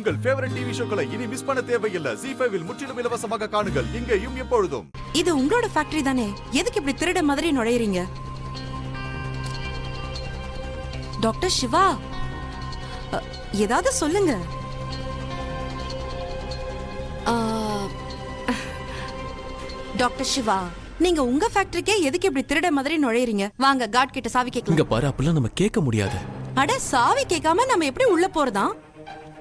உங்கள் favourite TV ஷோக்களை இனி miss பண்ண தேவையில்லை. ZEE5 இல் முற்றிலும் இலவசமாக காணுங்கள். இங்கேயும் எப்பொழுதும். இது உங்களோட ஃபேக்டரி தானே? எதுக்கு இப்படி திருட மாதிரி நுழையறீங்க? டாக்டர் சிவா, ஏதாவது சொல்லுங்க. டாக்டர் சிவா, நீங்க உங்க ஃபேக்டரிக்கே எதுக்கு இப்படி திருட மாதிரி நுழையறீங்க? வாங்க கார்ட் கிட்ட சாவி கேட்கலாம். இங்க பாரு, அப்பெல்லாம் நம்ம கேட்க முடியாது. அட, சாவி கேட்காம நம்ம எப்படி உள்ள போறதா?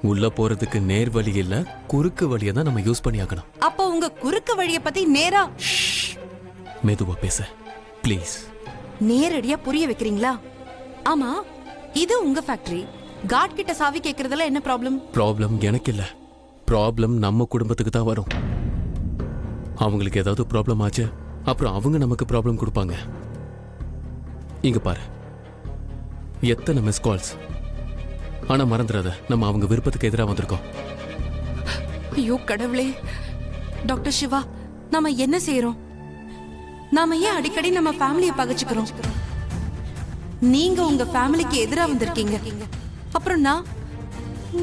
உள்ள போறதுக்கு நேர் வழி இல்ல, குறுக்கு வழியை தான் நம்ம யூஸ் பண்ணி ஆகணும். அப்போ உங்க குறுக்கு வழிய பத்தி நேரா மெதுவா பேச ப்ளீஸ். நேரடியா புரிய வைக்கிறீங்களா? ஆமா, இது உங்க ஃபேக்டரி. கார்ட் கிட்ட சாவி கேக்குறதுல என்ன ப்ராப்ளம்? ப்ராப்ளம் எனக்கு இல்ல, ப்ராப்ளம் நம்ம குடும்பத்துக்கு தான் வரும். அவங்களுக்கு ஏதாவது ப்ராப்ளம் ஆச்சு, அப்புறம் அவங்க நமக்கு ப்ராப்ளம் கொடுப்பாங்க. இங்க பாரு, எத்தனை மிஸ் கால்ஸ். ஆனா மறந்துடாத, நம்ம அவங்க விருப்பத்துக்கு எதிராக வந்திருக்கோம். ஐயோ கடவுளே! டாக்டர் சிவா, நாம என்ன செய்யறோம்? நாம ஏன் அடிக்கடி நம்ம ஃபேமிலியை பகைச்சுக்கிறோம்? நீங்க உங்க ஃபேமிலிக்கு எதிரா வந்திருக்கீங்க, அப்புறம்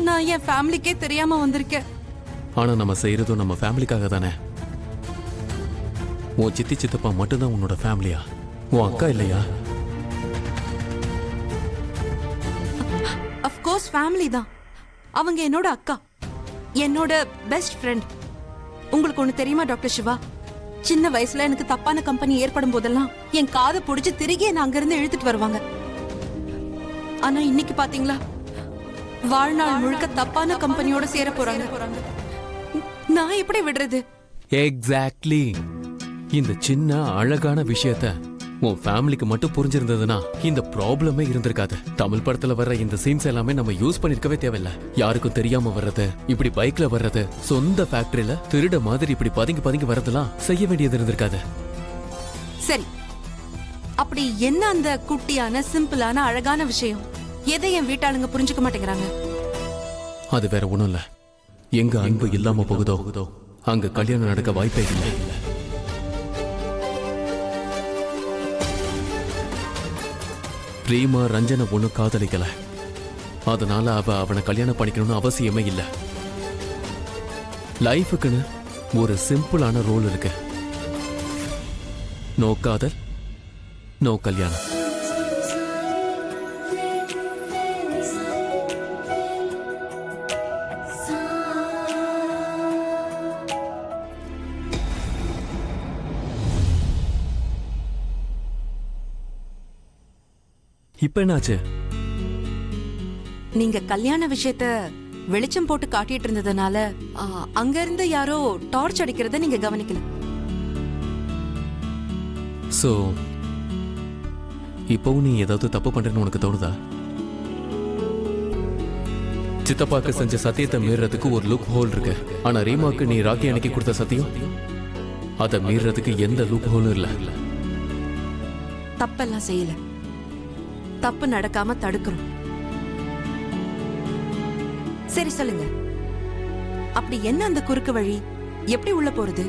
நான் என் ஃபேமிலிக்கே தெரியாம வந்திருக்கேன். ஆனா நம்ம செய்யறதும் நம்ம ஃபேமிலிக்காக தானே. உன் சித்தி சித்தப்பா மட்டும்தான் உன்னோட ஃபேமிலியா? உன் அக்கா இல்லையா? ஆஃப் கோர்ஸ் ஃபேமிலி தான். அவங்க என்னோட அக்கா, என்னோட பெஸ்ட் ஃப்ரெண்ட். உங்களுக்கு ஒண்ணு தெரியுமா டாக்டர் சிவா? சின்ன வயசுல எனக்கு தப்பான கம்பெனி ஏற்படும் போதெல்லாம் என் காதை பிடிச்சு திருகி என்ன அங்கிருந்து இழுத்துட்டு வருவாங்க. ஆனா இன்னைக்கு பாத்தீங்களா, வாழ்நாள் முழுக்க தப்பான கம்பெனியோட சேர போறாங்க. நான் எப்படி விடுறது? எக்ஸாக்ட்லி. இந்த சின்ன அழகான விஷயத்த உன் ஃபேமிலிக்கு மட்டும் புரிஞ்சிருந்ததுன்னா இந்த ப்ராப்ளமே இருந்திருக்காது. தமிழ் படத்துல வர்ற இந்த சீன்ஸ் எல்லாமே நம்ம யூஸ் பண்ணிருக்கவே தேவையில்ல. யாருக்கும் தெரியாம வர்றது, இப்படி பைக்ல வர்றது, சொந்த ஃபேக்டரியில திருட மாதிரி இப்படி பதுங்கி பதுங்கி வர்றதெல்லாம் செய்ய வேண்டியது இருந்திருக்காது. சரி, அப்படி என்ன அந்த குட்டியான சிம்பிளான அழகான விஷயம்? எதை என் வீட்டாளுங்க புரிஞ்சுக்க மாட்டேங்கிறாங்க? அது வேற ஒண்ணும் இல்ல, எங்க அன்பு இல்லாம போகுதோ அங்க கல்யாணம் நடக்க வாய்ப்பே இல்லை. பிரீமா ரஞ்சனை ஒன்னும் காதலிக்கல, அதனால அவனை கல்யாணம் பண்ணிக்கணும்னு அவசியமே இல்லை. லைஃபுக்குன்னு ஒரு சிம்பிளான ரூல் இருக்கு. நோ காதல், நோ கல்யாணம். இப்ப என்னாச்சு? நீங்க கல்யாண விஷயத்த வெளிச்சம் போட்டு காட்டிட்டு இருந்ததுனால அங்க இருந்து யாரோ டார்ச் அடிக்கிறத நீங்க கவனிக்கல. சோ இப்பவும் நீ ஏதாவது தப்பு பண்றேன்னு உனக்கு தோணுதா? சித்தப்பாக்கு செஞ்ச சத்தியத்தை மீறதுக்கு ஒரு லுக் ஹோல் இருக்கு. ஆனா ரீமாக்கு நீ ராக்கி அன்னைக்கு கொடுத்த சத்தியம், அதை மீறதுக்கு எந்த லுக் ஹோலும் இல்ல. தப்பெல்லாம் செய்யல, தப்பு நடக்காம தடுக்கிறோம். சரி சொல்லுங்க, அப்படி என்ன அந்த குறுக்கு வழி? எப்படி உள்ள போறது?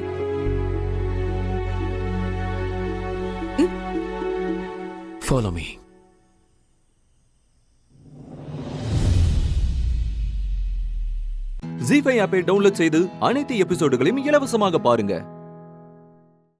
Follow me. ZEE5 ஆப்பை டவுன்லோட் செய்து அனைத்து எபிசோடுகளையும் இலவசமாக பாருங்க.